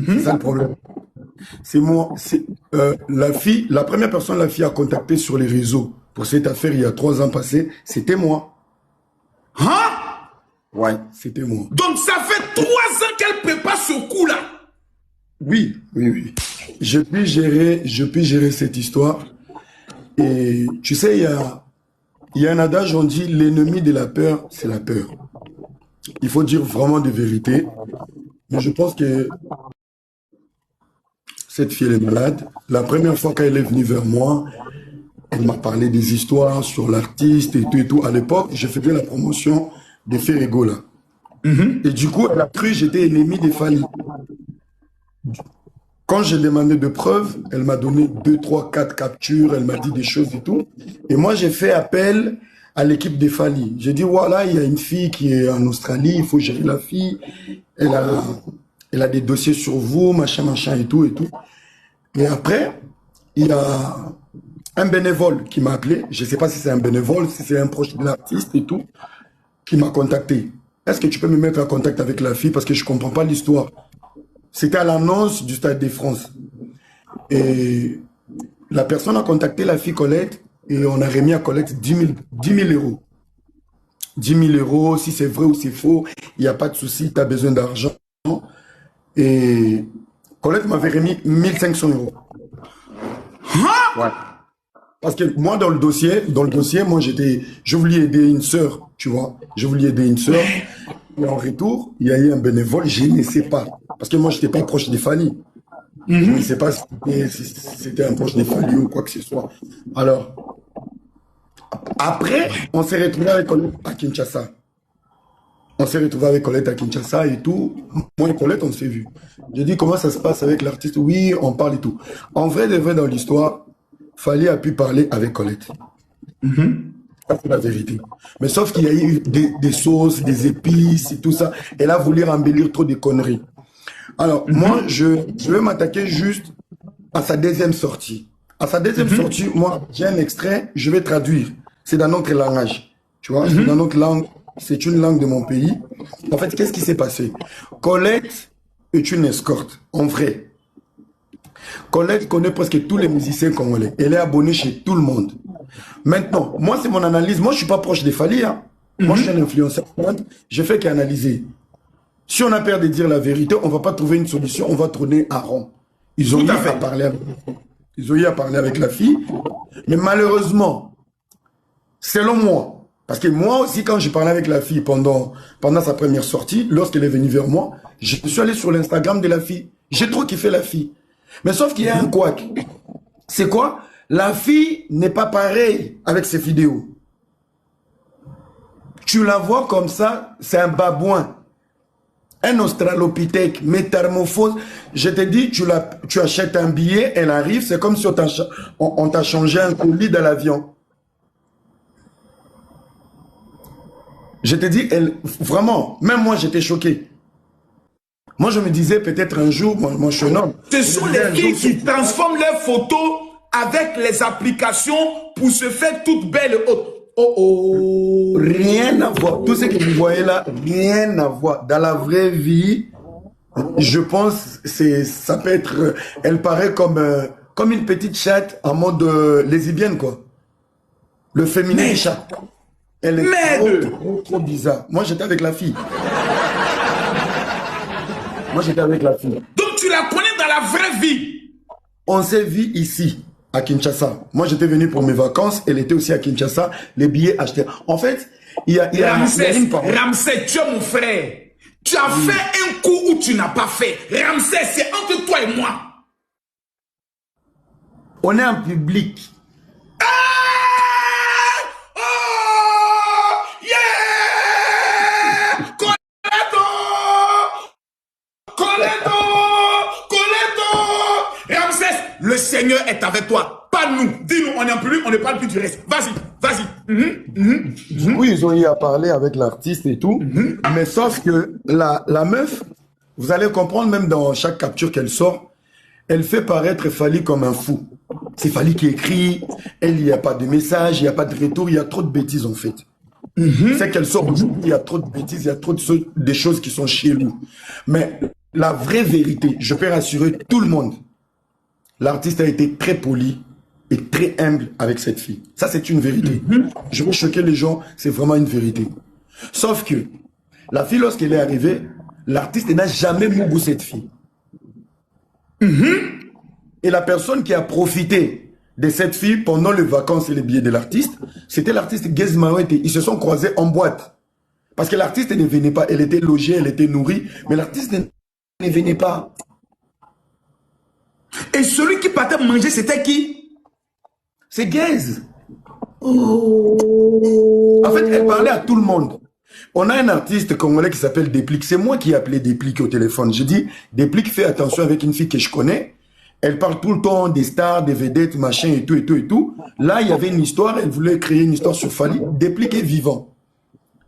C'est ça le problème. C'est moi, c'est la fille, la première personne la fille a contacté sur les réseaux pour cette affaire il y a 3 ans passés, c'était moi. Hein? Ouais, c'était moi. Donc ça fait 3 ans qu'elle prépare ce coup-là. Oui, oui, oui. Je puis gérer cette histoire. Et tu sais, il y a un adage, on dit l'ennemi de la peur, c'est la peur. Il faut dire vraiment des vérités. Mais je pense que cette fille, elle est malade. La première fois qu'elle est venue vers moi, elle m'a parlé des histoires sur l'artiste et tout et tout. À l'époque, je faisais la promotion des Ferrego là. Et du coup, elle a cru que j'étais ennemi des Fali. Quand j'ai demandé de preuves, elle m'a donné 2, 3, 4 captures, elle m'a dit des choses et tout. Et moi, j'ai fait appel à l'équipe des Fali. J'ai dit, voilà, il y a une fille qui est en Australie, il faut gérer la fille. Elle a des dossiers sur vous, machin, machin et tout et tout. Et après, il y a un bénévole qui m'a appelé. Je ne sais pas si c'est un bénévole, si c'est un proche de l'artiste et tout, qui m'a contacté. Est-ce que tu peux me mettre en contact avec la fille parce que je ne comprends pas l'histoire. C'était à l'annonce du Stade de France. Et la personne a contacté la fille Colette et on a remis à Colette 10 000 euros. 10 000 euros, si c'est vrai ou c'est faux, il n'y a pas de souci, tu as besoin d'argent. Et Colette m'avait remis 1 500 euros. Hein? Ouais. Parce que moi, dans le dossier, moi, je voulais aider une sœur, tu vois. Je voulais aider une sœur. Et en retour, il y a eu un bénévole, je ne sais pas. Parce que moi, je n'étais pas proche des Fali. Je ne sais pas si c'était un proche des Fali ou quoi que ce soit. Alors, après, on s'est retrouvé avec Colette à Kinshasa. On s'est retrouvé avec Colette à Kinshasa et tout. Moi et Colette, on s'est vus. J'ai dit, comment ça se passe avec l'artiste? Oui, on parle et tout. En vrai, de vrai, dans l'histoire, Fali a pu parler avec Colette. Ça, c'est la vérité. Mais sauf qu'il y a eu des sauces, des épices et tout ça. Elle a voulu embellir trop de conneries. Alors, moi, je vais m'attaquer juste à sa deuxième sortie. À sa deuxième sortie, moi, j'ai un extrait, je vais traduire. C'est dans notre langage. Tu vois, c'est dans notre langue. C'est une langue de mon pays. En fait, qu'est-ce qui s'est passé? Colette est une escorte, en vrai. Colette connaît presque tous les musiciens congolais. Elle est abonnée chez tout le monde. Maintenant, moi, c'est mon analyse. Moi, je ne suis pas proche des Fali. Hein. Moi, je suis un influenceur. Je fais qu'analyser. Si on a peur de dire la vérité, on ne va pas trouver une solution. On va tourner à rond. Ils ont eu à parler avec la fille. Mais malheureusement, selon moi, parce que moi aussi, quand j'ai parlé avec la fille pendant sa première sortie, lorsqu'elle est venue vers moi, je suis allé sur l'Instagram de la fille. J'ai trop kiffé la fille. Mais sauf qu'il y a un couac. C'est quoi? La fille n'est pas pareille avec ses vidéos. Tu la vois comme ça, c'est un babouin. Un australopithèque, métamorphose. Je te dis, tu achètes un billet, elle arrive, c'est comme si on t'a changé un colis dans l'avion. Je te dis, vraiment, même moi j'étais choqué. Moi je me disais peut-être un jour, moi je suis un homme. Ce sont les filles qui transforment leurs photos avec les applications pour se faire toutes belles et hautes. Oh oh. Rien à voir. Tout ce que vous voyez là, rien à voir. Dans la vraie vie, je pense ça peut être. Elle paraît comme une petite chatte en mode lesbienne quoi. Le féminin chat. Elle est trop bizarre. Moi j'étais avec la fille. Donc tu la connais dans la vraie vie? On s'est vu ici, à Kinshasa. Moi, j'étais venu pour mes vacances. Elle était aussi à Kinshasa. Les billets achetés. En fait, il y a Ramsès, tu es mon frère. Tu as fait un coup où tu n'as pas fait. Ramsès, c'est entre toi et moi. On est en public. Le Seigneur est avec toi, pas nous. Dis-nous, on est en public, on ne parle plus du reste. Vas-y, vas-y. Du coup, ils ont eu à parler avec l'artiste et tout. Mais sauf que la meuf, vous allez comprendre, même dans chaque capture qu'elle sort, elle fait paraître Fali comme un fou. C'est Fali qui écrit, il n'y a pas de message, il n'y a pas de retour, il y a trop de bêtises en fait. C'est qu'elle sort aujourd'hui, il y a trop de bêtises, il y a trop de choses qui sont chez nous. Mais la vraie vérité, je peux rassurer tout le monde. L'artiste a été très poli et très humble avec cette fille. Ça, c'est une vérité. Je veux choquer les gens, c'est vraiment une vérité. Sauf que la fille, lorsqu'elle est arrivée, l'artiste n'a jamais mougou cette fille. Et la personne qui a profité de cette fille pendant les vacances et les billets de l'artiste, c'était l'artiste Gez Mawete. Ils se sont croisés en boîte. Parce que l'artiste ne venait pas, elle était logée, elle était nourrie, mais l'artiste ne venait pas. Et celui qui partait manger, c'était qui? C'est Gez. En fait, elle parlait à tout le monde. On a un artiste congolais qui s'appelle Déplique. C'est moi qui ai appelé Déplique au téléphone. J'ai dit, Déplique, fais attention avec une fille que je connais. Elle parle tout le temps des stars, des vedettes, machin et tout, et tout, et tout. Là, il y avait une histoire, elle voulait créer une histoire sur Fally. Déplique est vivant.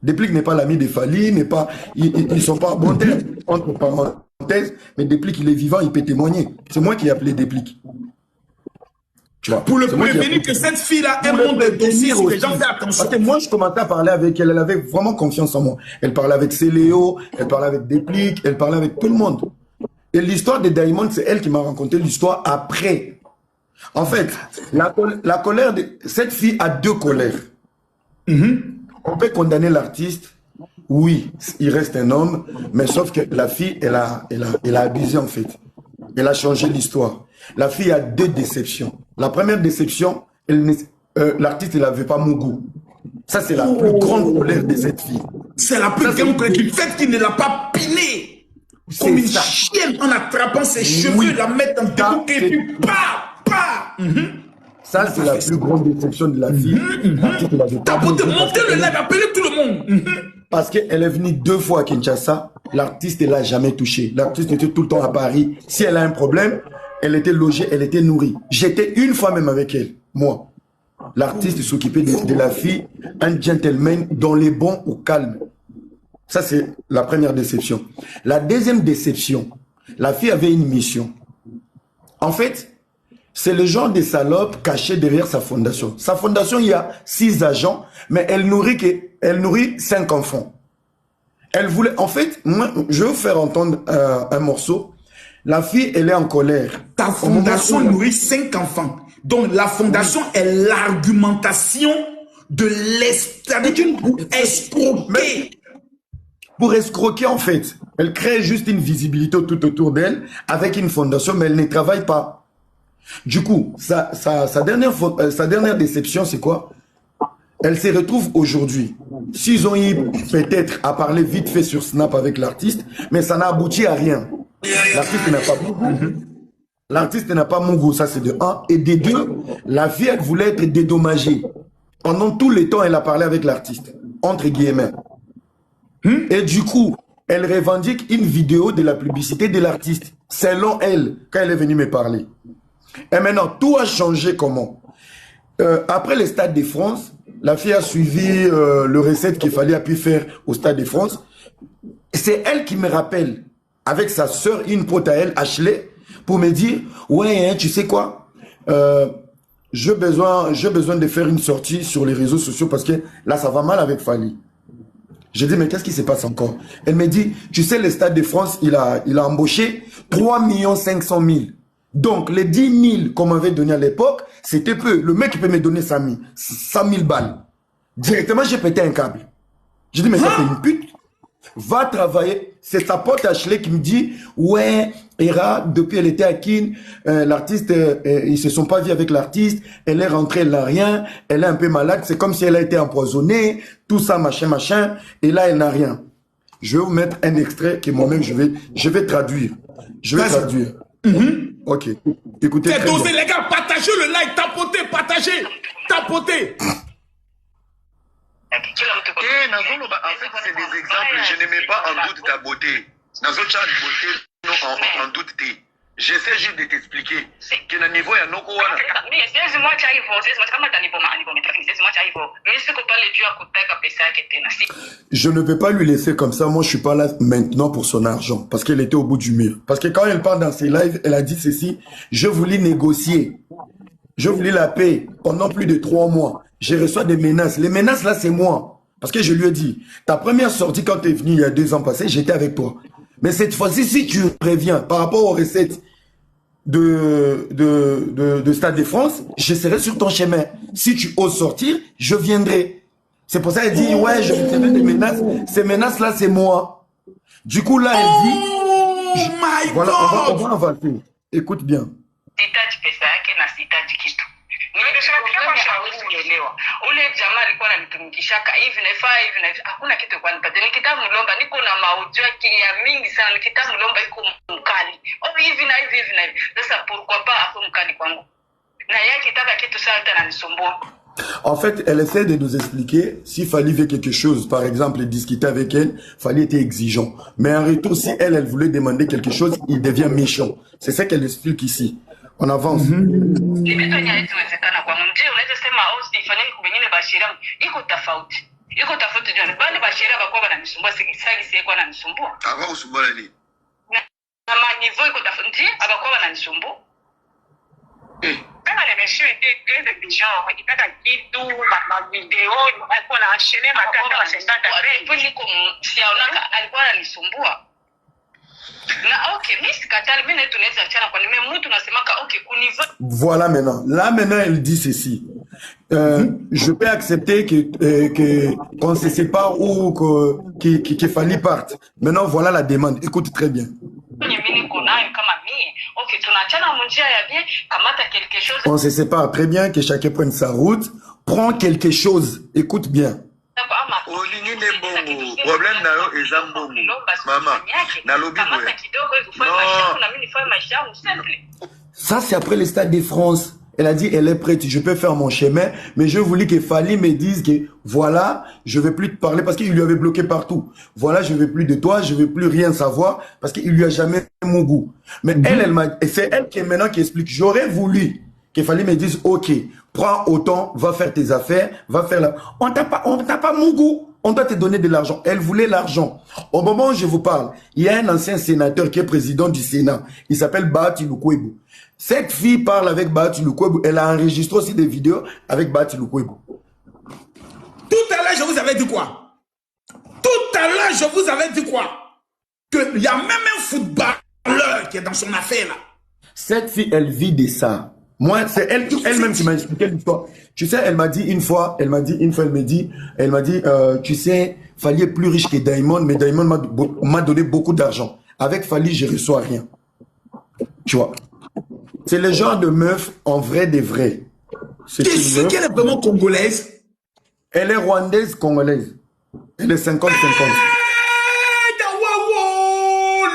Déplique n'est pas l'ami de Fally, n'est pas, ils sont pas bon terme, entre parenthèses, mais Déplique, il est vivant, il peut témoigner. C'est moi qui ai appelé Déplique. Tu vois, pour le prévenir que cette fille-là, elle monte des dossiers où les gens font attention. Parce que moi, je commençais à parler avec elle, elle avait vraiment confiance en moi. Elle parlait avec Céléo, elle parlait avec Déplique, elle parlait avec tout le monde. Et l'histoire de Diamond, c'est elle qui m'a raconté l'histoire après. En fait, la colère de cette fille a deux colères. On peut condamner l'artiste, oui, il reste un homme, mais sauf que la fille, elle a abusé en fait. Elle a changé l'histoire. La fille a deux déceptions. La première déception, l'artiste, il n'avait pas mon goût. Ça, c'est la plus grande colère de cette fille. C'est la plus grande colère du fait qu'il ne l'a pas pilée. Comme une chienne en attrapant ses cheveux, la mettre en déroute et puis Ça, c'est la plus grande déception de la fille. T'as beau te monter le live, appeler tout le monde. Parce qu'elle est venue 2 fois à Kinshasa, l'artiste ne l'a jamais touchée. L'artiste était tout le temps à Paris. Si elle a un problème, elle était logée, elle était nourrie. J'étais une fois même avec elle, moi. L'artiste s'occupait de la fille, un gentleman dans les bons ou calmes. Ça, c'est la première déception. La deuxième déception, la fille avait une mission. En fait, c'est le genre de salope caché derrière sa fondation. Sa fondation, il y a 6 agents, mais elle nourrit 5 enfants. Elle voulait, en fait, moi, je vais vous faire entendre un morceau. La fille, elle est en colère. Ta fondation nourrit 5 enfants. Donc, la fondation est l'argumentation de l'esclavage pour escroquer. Pour escroquer, en fait. Elle crée juste une visibilité tout autour d'elle avec une fondation, mais elle ne travaille pas. Du coup, sa dernière déception, c'est quoi? Elle se retrouve aujourd'hui. S'ils ont eu peut-être à parler vite fait sur Snap avec l'artiste, mais ça n'a abouti à rien. L'artiste n'a pas L'artiste n'a pas mon goût, ça c'est de 1. Et de 2, la fille, elle voulait être dédommagée. Pendant tout le temps, elle a parlé avec l'artiste, entre guillemets. Et du coup, elle revendique une vidéo de la publicité de l'artiste, selon elle, quand elle est venue me parler. Et maintenant, tout a changé comment? Après le Stade de France, la fille a suivi le recette qu'il fallait appuyer faire au Stade de France. C'est elle qui me rappelle, avec sa sœur, une pote à elle, Ashley, pour me dire, ouais, hein, tu sais quoi, j'ai besoin de faire une sortie sur les réseaux sociaux parce que là, ça va mal avec Fally. J'ai dit, mais qu'est-ce qui se passe encore? Elle me dit, tu sais, le Stade de France, il a embauché 3 500 000. Donc, les 10 000 qu'on m'avait donné à l'époque, c'était peu. Le mec, il peut me donner 100 000 balles. Directement, j'ai pété un câble. J'ai dit, mais ça fait une pute. Va travailler. C'est sa pote Ashley qui me dit, ouais, Hera, depuis elle était à Kin, l'artiste, ils se sont pas vus avec l'artiste, elle est rentrée, elle n'a rien, elle est un peu malade, c'est comme si elle a été empoisonnée, tout ça, machin, machin, et là, elle n'a rien. Je vais vous mettre un extrait que moi-même, je vais traduire. Je vais traduire. Ok. Écoutez. C'est dosé, les gars, partagez le like, tapotez, partagez, tapotez. En fait, c'est des exemples. Je ne mets pas en doute ta beauté. Dans un chat de beauté, non, en doute. J'essaie juste de t'expliquer que le niveau est non. Je ne vais pas lui laisser comme ça. Moi, je suis pas là maintenant pour son argent. Parce qu'elle était au bout du mur. Parce que quand elle parle dans ses lives, elle a dit ceci. Je voulais négocier. Je voulais la paix pendant plus de 3 mois. J'ai reçu des menaces. Les menaces, là, c'est moi. Parce que je lui ai dit, ta première sortie quand tu es venu il y a 2 ans passés, j'étais avec toi. Mais cette fois-ci, si tu préviens par rapport aux recettes de Stade de France, je serai sur ton chemin. Si tu oses sortir, je viendrai. C'est pour ça qu'elle dit, ouais, je recevais des menaces. Ces menaces-là, c'est moi. Du coup, là, elle dit... Oh my voilà, God! on va avancer. Écoute bien. Sihitaji pesa yake na sihitaji kitu. Nimeshakia kwa shauri kuelewa. Ule jamaa alikuwa ananitumikishaka hivi na hivi. Hakuna kitu kwa nipate. Nikitaka mlomba niko na maujio ya mingi sana. Nikitaka mlomba iko mkali. Oh hivi na hivi. Sasa pourquoi pas hapo mkali kwangu. Na yake kitaka kitu sana tena nisumbua. En fait, elle essaie de nous expliquer s'il fallait faire quelque chose, par exemple, discuter avec elle, fallait être exigeant. Mais en retour, si elle voulait demander quelque chose, il devient méchant. C'est ça qu'elle explique ici. On avance. Kama les messieurs étaient des gens, ils étaient dans Kidu, ma vidéo, on a enchaîné ma carte à 50 après. Puis niko siaonaka alikuwa ananisumbua. Na okay, mimi sikatali, mimi tunaweza achana kwa nini mtu unasemaka okay kuniva. Voilà maintenant. Là maintenant elle dit ceci. Je peux accepter que qu'on se sépare ou qu'il fallait parte. Maintenant voilà la demande. Écoute très bien. On se sépare très bien, que chacun prenne sa route, prend quelque chose. Écoute bien. Ça, c'est après le Stade de France. Elle a dit, elle est prête, je peux faire mon chemin, mais je voulais que Fally me dise que, voilà, je ne vais plus te parler parce qu'il lui avait bloqué partout. Voilà, je ne veux plus de toi, je ne veux plus rien savoir parce qu'il lui a jamais mon goût. Mais c'est elle qui est maintenant qui explique. J'aurais voulu que Fally me dise, ok, prends autant, va faire tes affaires, va faire la... On t'a pas mon goût. On doit te donner de l'argent. Elle voulait l'argent. Au moment où je vous parle, il y a un ancien sénateur qui est président du Sénat. Il s'appelle Bahati Lukwebo. Cette fille parle avec Bahati Lukwebo. Elle a enregistré aussi des vidéos avec Bahati Lukwebo. Tout à l'heure, je vous avais dit quoi? Tout à l'heure, je vous avais dit quoi? Qu'il y a même un footballeur qui est dans son affaire là. Cette fille, elle vit de ça. Moi, c'est elle-même qui m'a expliqué l'histoire. Tu sais, elle m'a dit une fois, elle m'a dit, tu sais, Fally est plus riche que Diamond, mais Diamond m'a donné beaucoup d'argent. Avec Fally, je reçois rien. Tu vois. C'est le genre de meuf en vrai des vrais. Qu'est-ce qu'elle est vraiment congolaise? Elle est rwandaise, congolaise. Elle est 50-50.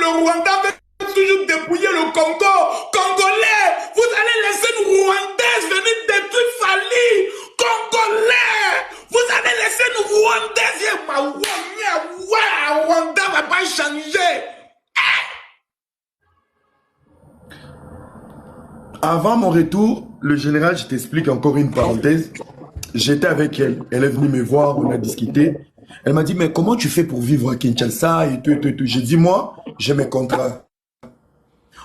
Le Rwanda veut toujours dépouiller le Congo. Congolais, vous allez laisser une Rwandaise venir détruire Fally. Congolais, vous allez laisser une Rwandaise. Rwanda va pas changer. Avant mon retour, le général, je t'explique encore une parenthèse. J'étais avec elle. Elle est venue me voir, on a discuté. Elle m'a dit, mais comment tu fais pour vivre à Kinshasa et tout. J'ai dit, moi, j'ai mes contrats.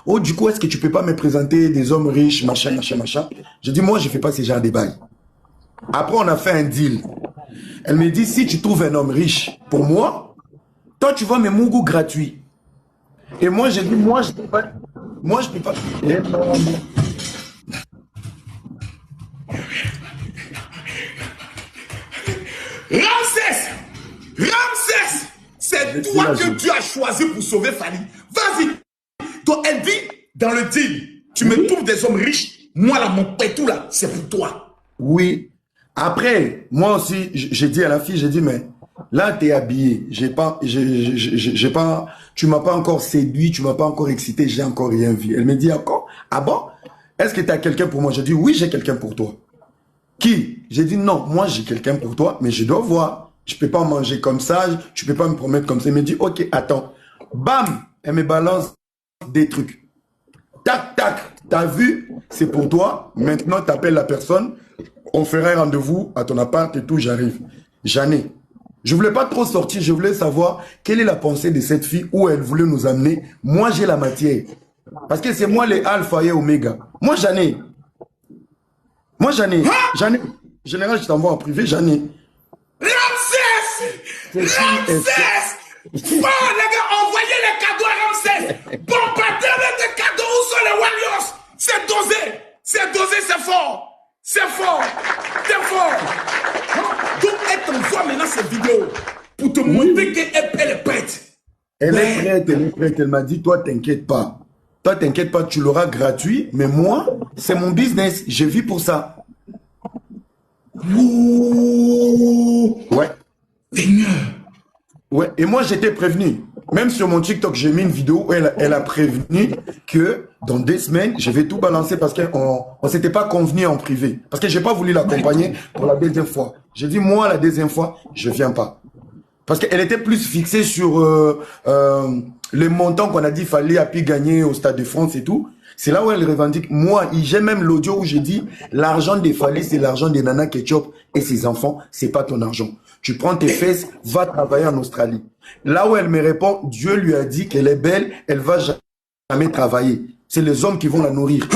Oh, du coup, est-ce que tu peux pas me présenter des hommes riches, machin. J'ai dit, moi, je fais pas ce genre de bail. Après, on a fait un deal. Elle me dit, si tu trouves un homme riche pour moi, toi, tu vas me mougou gratuit. Et moi, j'ai dit, moi, je peux pas. Moi, je peux pas. Ramsès, c'est toi que tu as choisi pour sauver Fally. Vas-y. Donc, elle dit, dans le deal, tu me trouves des hommes riches, moi là, mon pétou là, c'est pour toi. Oui. Après, moi aussi, j'ai dit à la fille, j'ai dit, mais là, t'es habillé. Tu m'as pas encore séduit, tu m'as pas encore excité, j'ai encore rien vu. Elle me dit encore, ah bon? Est-ce que tu as quelqu'un pour moi? J'ai dit, oui, j'ai quelqu'un pour toi. Qui? J'ai dit, non, moi, j'ai quelqu'un pour toi, mais je dois voir. Je peux pas manger comme ça, tu peux pas me promettre comme ça. Elle me dit, ok, attends. Bam! Elle me balance des trucs. Tac, tac. T'as vu? C'est pour toi. Maintenant, t'appelles la personne. On fera un rendez-vous à ton appart et tout, j'arrive. J'en ai. Je voulais pas trop sortir, je voulais savoir quelle est la pensée de cette fille, où elle voulait nous amener. Moi, j'ai la matière. Parce que c'est moi les alpha et oméga. Moi, j'en ai. Moi, j'en ai. J'en ai. Général, je t'envoie en privé, j'en ai. Ramsès! Oh, les gars, envoyez les cadeaux! cadeaux à Ramsès. Bombardez avec des cadeaux. Où sont les Warriors? C'est dosé. C'est dosé, c'est fort. C'est fort. C'est fort. Donc, elle t'envoie maintenant cette vidéo pour te montrer qu'elle est prête. Elle est prête, elle est prête. Elle m'a dit, toi, t'inquiète pas. Toi, t'inquiète pas, tu l'auras gratuit. Mais moi, c'est mon business. Je vis pour ça. Ouh. Ouais. Seigneur. Ouais. Et moi, j'étais prévenu. Même sur mon TikTok, j'ai mis une vidéo où elle a prévenu que dans 2 semaines, je vais tout balancer parce qu'on ne s'était pas convenu en privé. Parce que j'ai pas voulu l'accompagner pour la deuxième fois. J'ai dit, moi, la deuxième fois, je viens pas. Parce qu'elle était plus fixée sur les montants qu'on a dit fallait a pu gagner au Stade de France et tout. C'est là où elle revendique. Moi, j'ai même l'audio où j'ai dit, l'argent des Fally, c'est l'argent des Nana Ketchup et ses enfants, c'est pas ton argent. Tu prends tes fesses, va travailler en Australie. Là où elle me répond, Dieu lui a dit qu'elle est belle, elle va jamais travailler. C'est les hommes qui vont la nourrir.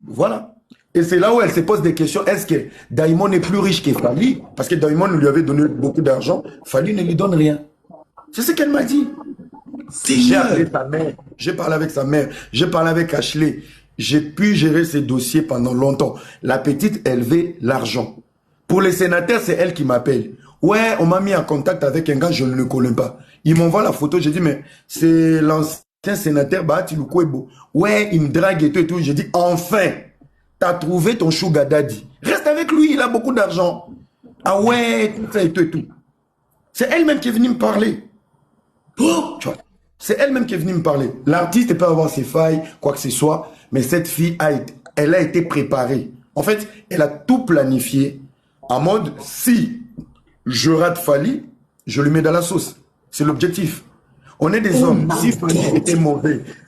Voilà. Et c'est là où elle se pose des questions. Est-ce que Diamond est plus riche que Fally? Parce que Diamond lui avait donné beaucoup d'argent. Fally ne lui donne rien. C'est ce qu'elle m'a dit. J'ai appelé sa mère. J'ai parlé avec sa mère. J'ai parlé avec Ashley. J'ai pu gérer ces dossiers pendant longtemps. La petite, elle veut l'argent. Pour les sénateurs, c'est elle qui m'appelle. Ouais, on m'a mis en contact avec un gars, je ne le connais pas. Il m'envoie la photo, j'ai dit, mais c'est l'ancien sénateur Bahati Lukwebo. Ouais, il me drague et tout. J'ai dit, enfin, t'as trouvé ton sugar daddy. Reste avec lui, il a beaucoup d'argent. Ah ouais, tout ça et tout. C'est elle-même qui est venue me parler. Oh, tu vois. C'est elle-même qui est venue me parler. L'artiste peut avoir ses failles, quoi que ce soit, mais cette fille, elle a été préparée. En fait, elle a tout planifié en mode, si je rate Fally, je lui mets dans la sauce. C'est l'objectif. On est des hommes.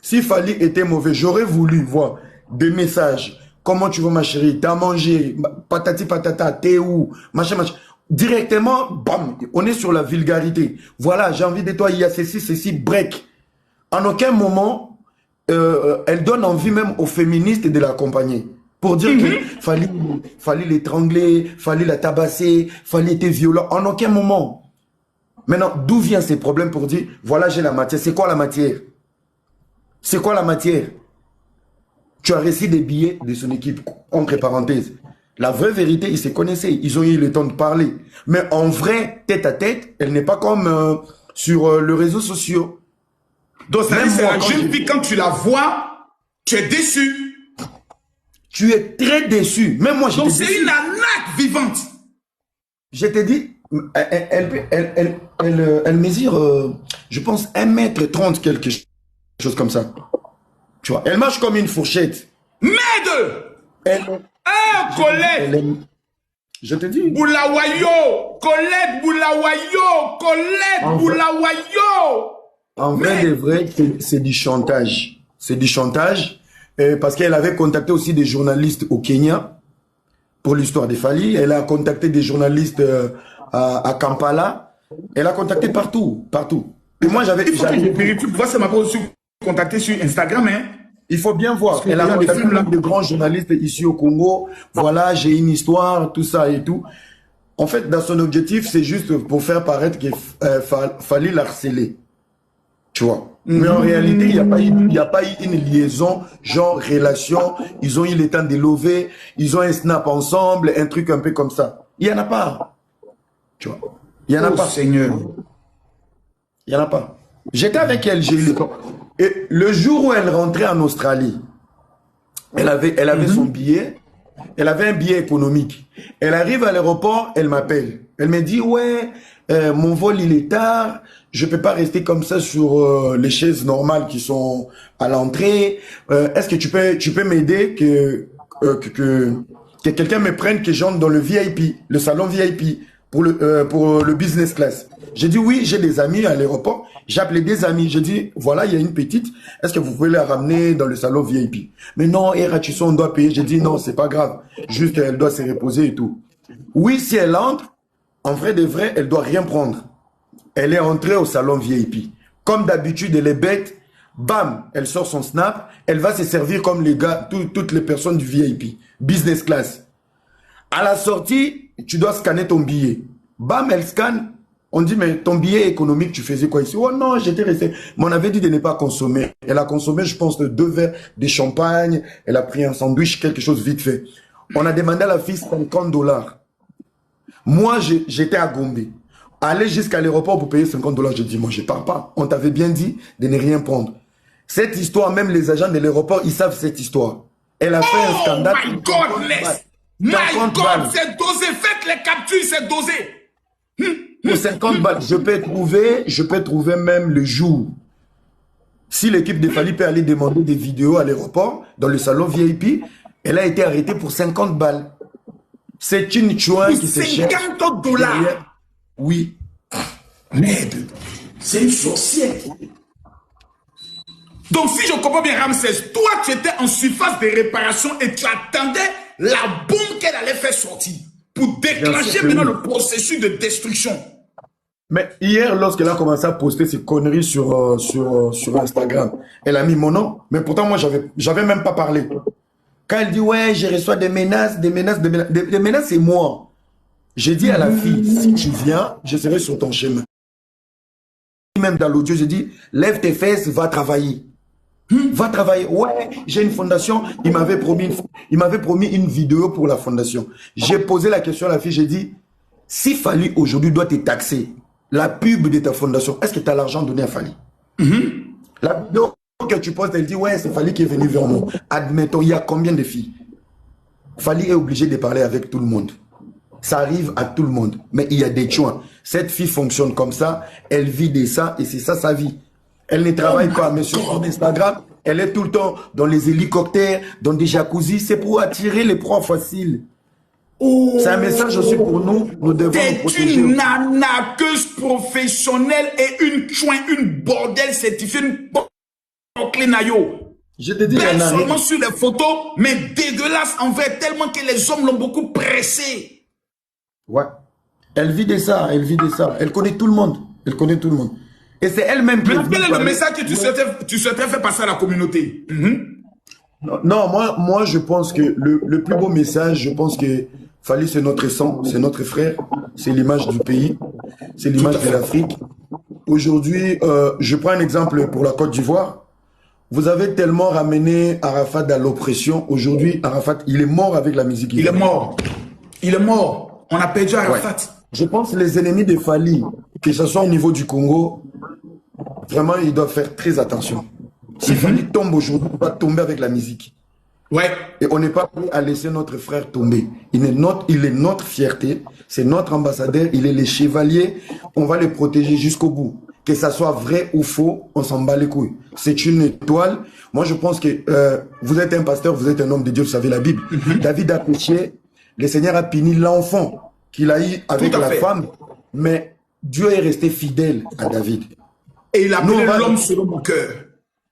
Si Fally était mauvais, j'aurais voulu voir des messages. Comment tu vas, ma chérie? T'as mangé? Patati patata, t'es où? Machin, machin. Directement, bam, on est sur la vulgarité. Voilà, j'ai envie de toi, il y a ceci, break. En aucun moment, elle donne envie même aux féministes de l'accompagner. Pour dire que fallait l'étrangler, fallait la tabasser, fallait être violent. En aucun moment. Maintenant, d'où viennent ces problèmes pour dire, voilà, j'ai la matière. C'est quoi la matière? C'est quoi la matière? Tu as reçu des billets de son équipe, entre parenthèses. La vraie vérité, ils se connaissaient. Ils ont eu le temps de parler. Mais en vrai, tête à tête, elle n'est pas comme sur les réseaux sociaux. Donc, ça c'est la jeune fille, quand tu la vois, tu es déçu. Tu es très déçu. Même moi, donc, c'est une arnaque vivante. Je t'ai dit, elle mesure, je pense, 1m30, quelque chose comme ça. Tu vois, elle marche comme une fourchette. Merde! Colette! Je te dis. Boulawayo! Colette Boulawayo! Colette Boulawayo! En vrai, de vrai, c'est du chantage. C'est du chantage. Parce qu'elle avait contacté aussi des journalistes au Kenya pour l'histoire des Fally. Elle a contacté des journalistes à Kampala. Elle a contacté partout. Et moi, j'avais... Il faut que je vérifie. Voir si elle m'a pas aussi contacté sur Instagram, hein. Il faut bien voir. Elle a contacté de grands journalistes ici au Congo. Voilà, j'ai une histoire, tout ça et tout. En fait, dans son objectif, c'est juste pour faire paraître qu'il fallait l'harceler. Tu vois. Mais en réalité, il n'y a pas eu une liaison, genre relation. Ils ont eu le temps de lever. Ils ont un snap ensemble, un truc un peu comme ça. Il n'y en a pas. Tu vois. Il n'y en a pas. Seigneur. Il n'y en a pas. J'étais avec elle, j'ai eu le temps. Et le jour où elle rentrait en Australie, elle avait son billet. Elle avait un billet économique. Elle arrive à l'aéroport, elle m'appelle. Elle me dit, ouais, mon vol il est tard. Je peux pas rester comme ça sur les chaises normales qui sont à l'entrée. Est-ce que tu peux m'aider que quelqu'un me prenne, que j'entre dans le VIP, le salon VIP pour le business class. J'ai dit oui, j'ai des amis à l'aéroport. J'ai appelé des amis. J'ai dit voilà, il y a une petite. Est-ce que vous pouvez la ramener dans le salon VIP? Mais non, on doit payer. J'ai dit non, c'est pas grave. Juste elle doit se reposer et tout. Oui, si elle entre, en vrai de vrai, elle doit rien prendre. Elle est entrée au salon VIP. Comme d'habitude, elle est bête. Bam, elle sort son snap. Elle va se servir comme les gars, toutes les personnes du VIP. Business class. À la sortie, tu dois scanner ton billet. Bam, elle scanne. On dit, mais ton billet économique, tu faisais quoi ici? Oh non, j'étais resté. Mais on avait dit de ne pas consommer. Elle a consommé, je pense, 2 verres de champagne. Elle a pris un sandwich, quelque chose vite fait. On a demandé à la fille $50. Moi, j'étais à Gombe. Aller jusqu'à l'aéroport pour payer $50, j'ai dit, moi, je pars pas. On t'avait bien dit de ne rien prendre. Cette histoire, même les agents de l'aéroport, ils savent cette histoire. Elle a fait un scandale. Oh my godness! My God, c'est dosé. Faites les captures, c'est dosé. Pour 50 balles, je peux trouver même le jour. Si l'équipe de Fally peut aller demander des vidéos à l'aéroport, dans le salon VIP, elle a été arrêtée pour 50 balles. C'est une chouin qui se cherche. $50. Oui. Merde. C'est une sorcière. Donc, si je comprends bien, Ramsès, toi, tu étais en surface de réparation et tu attendais la bombe qu'elle allait faire sortir pour déclencher maintenant le processus de destruction. Mais hier, lorsqu'elle a commencé à poster ses conneries sur Instagram, elle a mis mon nom. Mais pourtant, moi, j'avais même pas parlé. Quand elle dit, ouais, je reçois des menaces, des menaces, c'est moi. J'ai dit à la fille, si tu viens, je serai sur ton chemin. Même dans l'audio, j'ai dit, lève tes fesses, va travailler. Va travailler. Ouais, j'ai une fondation. Il m'avait promis une vidéo pour la fondation. J'ai posé la question à la fille, j'ai dit, si Fally aujourd'hui doit te taxer la pub de ta fondation, est-ce que tu as l'argent donné à Fally? La vidéo que tu postes, elle dit, ouais, c'est Fally qui est venu vers nous. Admettons, il y a combien de filles? Fally est obligé de parler avec tout le monde. Ça arrive à tout le monde. Mais il y a des choix. Cette fille fonctionne comme ça, elle vit de ça et c'est ça sa vie. Elle ne travaille pas, mais sur son Instagram, elle est tout le temps dans les hélicoptères, dans des jacuzzis. C'est pour attirer les proies faciles. C'est un message aussi pour nous. Nous devons nous protéger. C'est une arnaqueuse professionnelle et une chouin, une bordel certifiée, une bordel. Je te dis, belle seulement sur les photos, mais dégueulasse envers tellement que les hommes l'ont beaucoup pressée. Ouais. Elle vit de ça, elle vit de ça. Elle connaît tout le monde. Elle connaît tout le monde. Et c'est elle-même qui... Quel est le message que tu souhaitais faire passer à la communauté? Non, moi, je pense que le plus beau message, je pense que Fally, c'est notre sang, c'est notre frère, c'est l'image du pays, c'est l'image de l'Afrique. Aujourd'hui, je prends un exemple pour la Côte d'Ivoire. Vous avez tellement ramené Arafat à l'oppression. Aujourd'hui, Arafat, il est mort avec la musique. Il est mort. Il est mort. On a perdu Arafat. Ouais. Je pense que les ennemis de Fally, que ce soit au niveau du Congo, vraiment, ils doivent faire très attention. Si Fally tombe aujourd'hui, on va tomber avec la musique. Ouais. Et on n'est pas prêt à laisser notre frère tomber. Il est notre fierté, c'est notre ambassadeur, il est le chevalier. On va le protéger jusqu'au bout. Que ça soit vrai ou faux, on s'en bat les couilles. C'est une étoile. Moi, je pense que vous êtes un pasteur, vous êtes un homme de Dieu, vous savez la Bible. David a péché, le Seigneur a puni l'enfant qu'il a eu avec la femme, mais Dieu est resté fidèle à David. Et il a appelé l'homme selon mon cœur.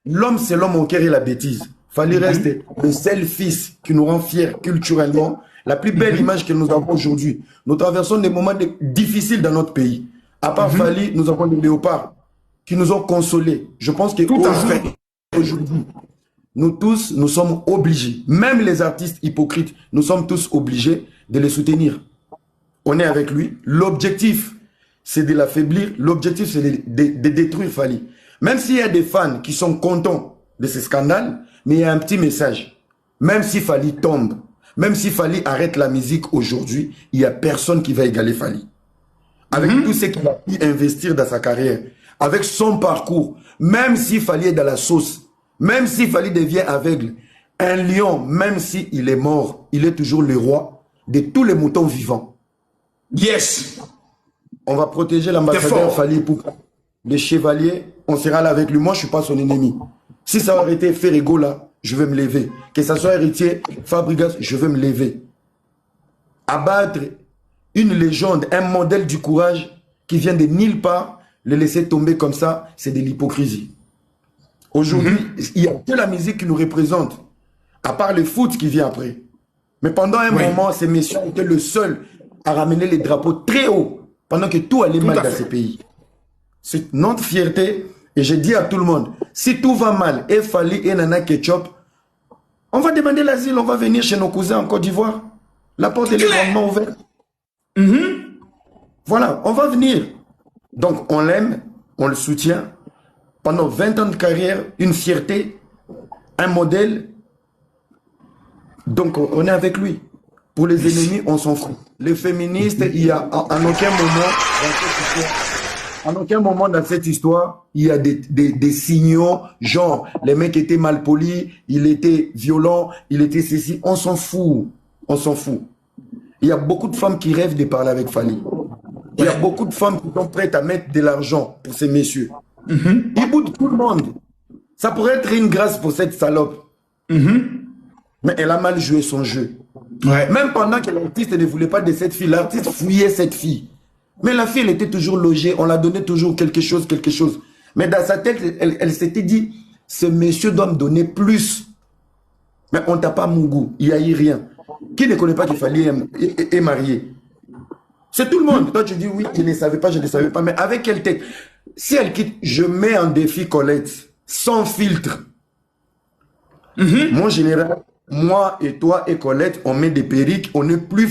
L'homme selon mon cœur et la bêtise. Fallait rester le seul fils qui nous rend fiers culturellement. La plus belle image que nous avons aujourd'hui. Nous traversons des moments difficiles dans notre pays. À part Fally, nous avons des léopards qui nous ont consolés. Je pense que aujourd'hui, nous tous, nous sommes obligés, même les artistes hypocrites, nous sommes tous obligés de les soutenir. On est avec lui. L'objectif, c'est de l'affaiblir. L'objectif, c'est de détruire Fally. Même s'il y a des fans qui sont contents de ces scandales, mais il y a un petit message. Même si Fally tombe, même si Fally arrête la musique aujourd'hui, il n'y a personne qui va égaler Fally. Avec tout ce qu'il a pu investir dans sa carrière, avec son parcours, même si Fally est dans la sauce, même si Fally devient aveugle, un lion, même s'il est mort, il est toujours le roi de tous les moutons vivants. Yes. On va protéger l'ambassadeur Fally Ipupa. Les chevaliers, on sera là avec lui. Moi, je ne suis pas son ennemi. Si ça aurait été Ferrego là, je vais me lever. Que ça soit héritier, Fabregas, je vais me lever. Abattre une légende, un modèle du courage qui vient de nulle part, le laisser tomber comme ça, c'est de l'hypocrisie. Aujourd'hui, il n'y a que la musique qui nous représente, à part le foot qui vient après. Mais pendant un moment, ces messieurs étaient le seul à ramener les drapeaux très haut, pendant que tout allait mal dans ces pays. C'est notre fierté. Et je dis à tout le monde, si tout va mal, et Fally et Nana Ketchup, on va demander l'asile, on va venir chez nos cousins en Côte d'Ivoire. La porte est grandement ouverte. Voilà, on va venir. Donc, on l'aime, on le soutient. Pendant 20 ans de carrière, une fierté, un modèle. Donc, on est avec lui. Pour les ennemis, on s'en fout. Les féministes, il y a en aucun moment dans cette histoire, il y a des signaux, genre, les mecs étaient mal polis, il était violent, il était ceci. On s'en fout. On s'en fout. Il y a beaucoup de femmes qui rêvent de parler avec Fally. Il y a beaucoup de femmes qui sont prêtes à mettre de l'argent pour ces messieurs. Ils boudent tout le monde. Ça pourrait être une grâce pour cette salope. Mais elle a mal joué son jeu. Ouais. Même pendant que l'artiste ne voulait pas de cette fille, l'artiste fouillait cette fille. Mais la fille, elle était toujours logée, on la donnait toujours quelque chose. Mais dans sa tête, elle s'était dit, ce monsieur doit me donner plus. Mais on t'a pas mon goût, il n'y a eu rien. Qui ne connaît pas qu'il fallait est marié? C'est tout le monde. Toi, tu dis, oui, je ne savais pas, mais avec quelle tête? Si elle quitte, je mets en défi Colette, sans filtre. Mon général, moi et toi et Colette, on met des perruques, on est plus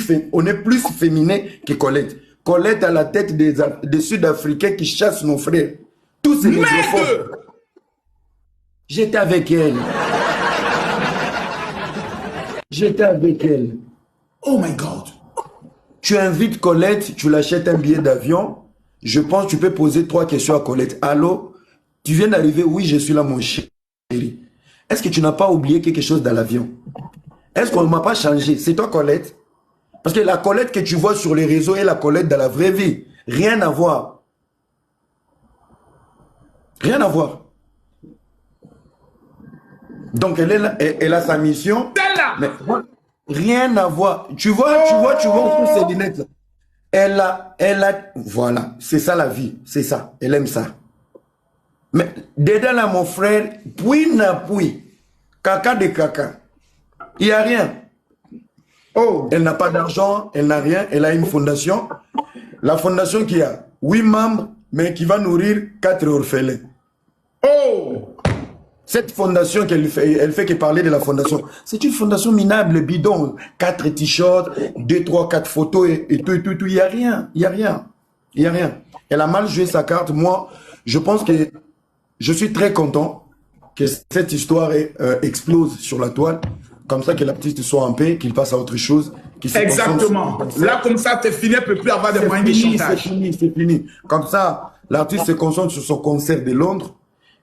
féminin que Colette. Colette a la tête des Sud-Africains qui chassent nos frères. Tous ces négrophones. J'étais avec elle. Oh my God. Tu invites Colette, tu l'achètes un billet d'avion. Je pense que tu peux poser 3 questions à Colette. Allô, tu viens d'arriver? Oui, je suis là, mon chéri. Est-ce que tu n'as pas oublié quelque chose dans l'avion? Est-ce qu'on ne m'a pas changé? C'est toi, Colette? Parce que la Colette que tu vois sur les réseaux et la Colette dans la vraie vie, rien à voir. Rien à voir. Donc elle est là, elle a sa mission. Mais rien à voir. Tu vois, on ses lunettes là. Elle a, voilà, c'est ça la vie, c'est ça. Elle aime ça. Mais dedans là, mon frère, puis n'a puis, caca de caca. Il n'y a rien. Oh, elle n'a pas d'argent, elle n'a rien, elle a une fondation. La fondation qui a 8 membres, mais qui va nourrir 4 orphelins. Oh! Cette fondation qu'elle fait, elle fait que parler de la fondation. C'est une fondation minable, bidon. 4 t-shirts, 2, 3, 4 photos et tout. Il n'y a rien. Il n'y a rien. Il n'y a rien. Elle a mal joué sa carte. Moi, je pense que je suis très content que cette histoire explose sur la toile. Comme ça, que l'artiste soit en paix, qu'il passe à autre chose. Exactement. Là, comme ça, t'es fini, ne peut plus avoir de moyens de chantage. C'est fini. Comme ça, l'artiste se concentre sur son concert de Londres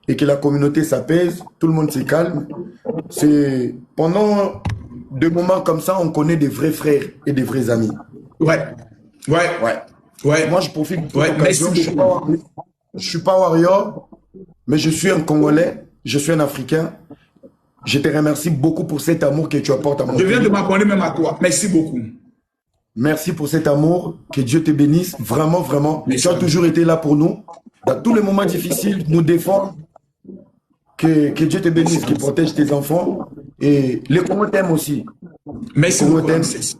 et que la communauté s'apaise, tout le monde se calme. C'est pendant des moments comme ça, on connaît des vrais frères et des vrais amis. Ouais. Moi, je profite de cette occasion. Je suis pas warrior, mais je suis un Congolais, je suis un Africain. Je te remercie beaucoup pour cet amour que tu apportes à mon pays. Je viens de m'abonner même à toi. Merci beaucoup. Merci pour cet amour. Que Dieu te bénisse. Vraiment, vraiment. Merci. Tu as toujours été là pour nous. Dans tous les moments difficiles, nous défendre. Que Dieu te bénisse, qu'il protège tes enfants. Et les Congolais t'aiment aussi. Merci beaucoup. Merci.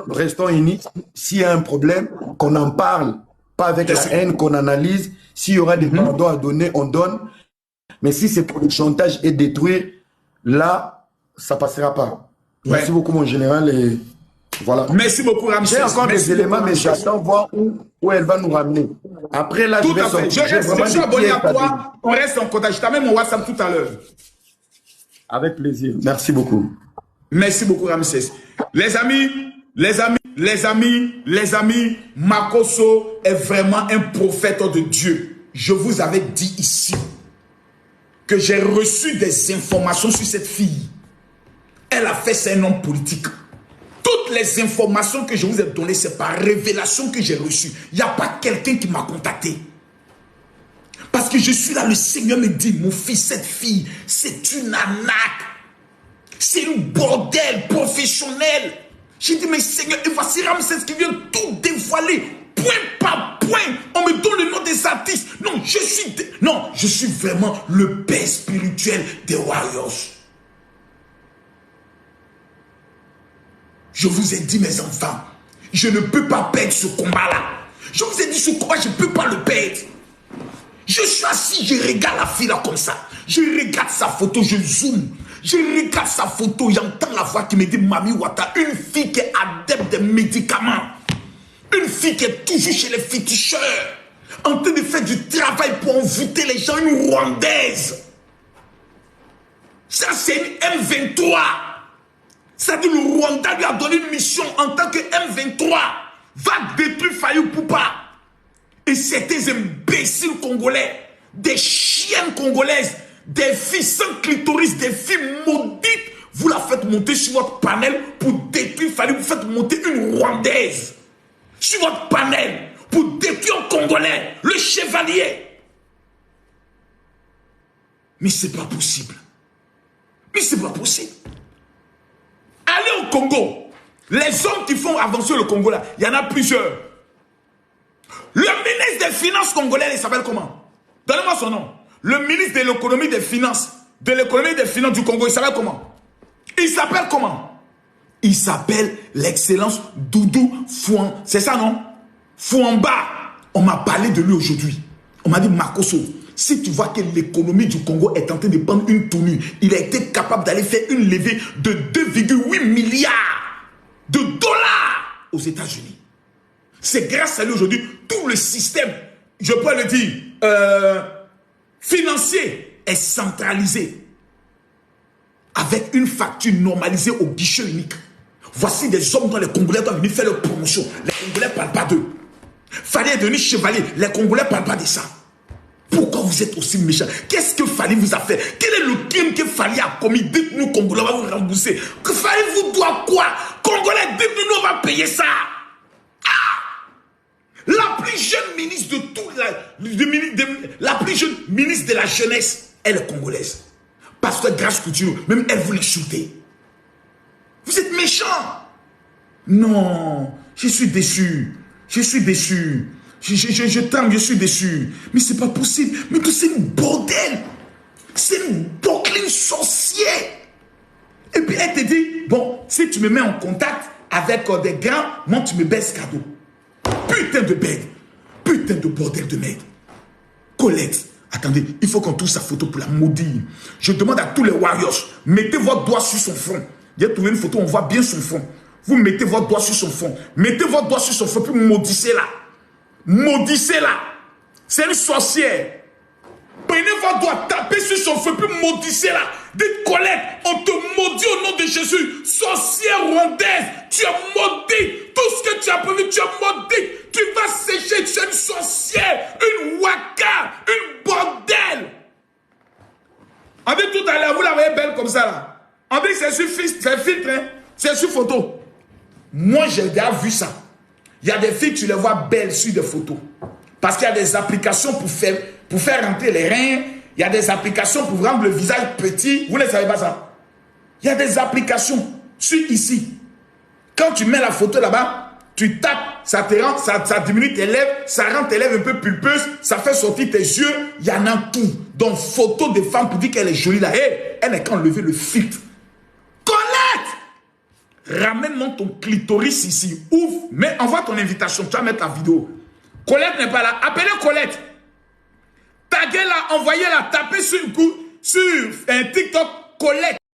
Restons unis. S'il y a un problème, qu'on en parle. Pas avec la haine, qu'on analyse. S'il y aura des pardons à donner, on donne. Mais si c'est pour le chantage et détruire, là, ça ne passera pas. Ouais. Merci beaucoup, mon général. Et voilà. Merci beaucoup, Ramsès. J'ai encore des éléments, mais j'attends voir où elle va nous ramener. Après, là, tout je vais à fait. Je suis abonné à toi. On reste en contact. Je t'amène mon WhatsApp tout à l'heure. Avec plaisir. Merci beaucoup. Merci beaucoup, Ramsès. Les amis, Makosso est vraiment un prophète de Dieu. Je vous avais dit ici que j'ai reçu des informations sur cette fille. Elle a fait, c'est un homme politique. Toutes les informations que je vous ai données, c'est par révélation que j'ai reçues. Il n'y a pas quelqu'un qui m'a contacté. Parce que je suis là, le Seigneur me dit, mon fils, cette fille, c'est une arnaque. C'est une bordel professionnel. J'ai dit, mais Seigneur, et voici Ramsès qui vient tout dévoiler. Point par point, on me donne le nom des artistes. Non, je suis vraiment le père spirituel des Warriors. Je vous ai dit, mes enfants, je ne peux pas perdre ce combat-là. Je vous ai dit, ce combat, je ne peux pas le perdre. Je suis assis, je regarde la fille là comme ça. Je regarde sa photo, je zoome. Je regarde sa photo, j'entends la voix qui me dit, Mami Wata, une fille qui est adepte des médicaments. Une fille qui est toujours chez les féticheurs, en train de faire du travail pour envoûter les gens, une Rwandaise. Ça, c'est une M23. Ça dit le Rwanda lui a donné une mission en tant que M23. Va détruire Fayou Poupa. Et certains imbéciles congolais, des chiennes congolaises, des filles sans clitoris, des filles maudites, vous la faites monter sur votre panel pour détruire Fayou. Vous faites monter une Rwandaise sur votre panel pour détruire un Congolais, le chevalier. Mais c'est pas possible. Mais c'est pas possible. Allez au Congo. Les hommes qui font avancer le Congo là, il y en a plusieurs. Le ministre des Finances congolais, il s'appelle comment? Donnez-moi son nom. Le ministre de l'économie des finances, du Congo, il s'appelle comment? Il s'appelle comment? Il s'appelle l'excellence Doudou Fouan. C'est ça, non? Fouamba. On m'a parlé de lui aujourd'hui. On m'a dit, Makoso, si tu vois que l'économie du Congo est en train de prendre une tournure, il a été capable d'aller faire une levée de 2,8 milliards de dollars aux États-Unis. C'est grâce à lui aujourd'hui, tout le système, je peux le dire, financier est centralisé avec une facture normalisée au guichet unique. Voici des hommes dont les Congolais doivent venir faire leur promotion. Les Congolais ne parlent pas d'eux. Fallait devenir chevalier. Les Congolais ne parlent pas de ça. Pourquoi vous êtes aussi méchants? Qu'est-ce que Fali vous a fait? Quel est le crime que Fali a commis? Dites-nous, Congolais, on va vous rembourser. Que Fali vous doit quoi? Congolais, dites-nous, on va payer ça. La plus jeune ministre de toute la plus jeune ministre de la jeunesse, elle est congolaise. Parce que Grâce Couture, même elle voulait shooter. Vous êtes méchants. Non, je suis déçu. Je suis déçu. Je tremble, je suis déçu. Mais c'est pas possible. Mais que c'est une bordel. C'est une boucline sorcière. Et puis elle te dit, bon, si tu me mets en contact avec des grands, moi tu me baisses cadeau. Putain de bête. Putain de bordel de merde. Colette, attendez, il faut qu'on trouve sa photo pour la maudire. Je demande à tous les warriors, mettez votre doigt sur son front. J'ai trouvé une photo, on voit bien son front. Vous mettez votre doigt sur son front. Mettez votre doigt sur son front, puis maudissez-la. Maudissez-la. C'est une sorcière. Prenez votre doigt, tapez sur son feu, puis maudissez-la. Dites, Colette, on te maudit au nom de Jésus. Sorcière rwandaise, tu es maudite. Tout ce que tu as prévu, tu es maudite. Tu vas sécher, tu es une sorcière, une waka, une bordel. On dit tout à l'heure, vous la voyez belle comme ça là. On dit que c'est sur filtre, hein? C'est sur photo. Moi, j'ai déjà vu ça. Il y a des filles, tu les vois belles sur des photos. Parce qu'il y a des applications pour faire rentrer les reins. Il y a des applications pour rendre le visage petit. Vous ne savez pas ça? Il y a des applications. Suis ici. Quand tu mets la photo là-bas, tu tapes, ça te rend, ça diminue tes lèvres, ça rend tes lèvres un peu pulpeuses, ça fait sortir tes yeux. Il y en a tout. Donc, photo de femme pour dire qu'elle est jolie là. Hey, elle n'est qu'à enlever le filtre. Colette! Ramène-moi ton clitoris ici. Ouvre, mais envoie ton invitation. Tu vas mettre la vidéo. Colette n'est pas là. Appelez Colette. Taguez-la, envoyez-la, tapez sur un TikTok Colette.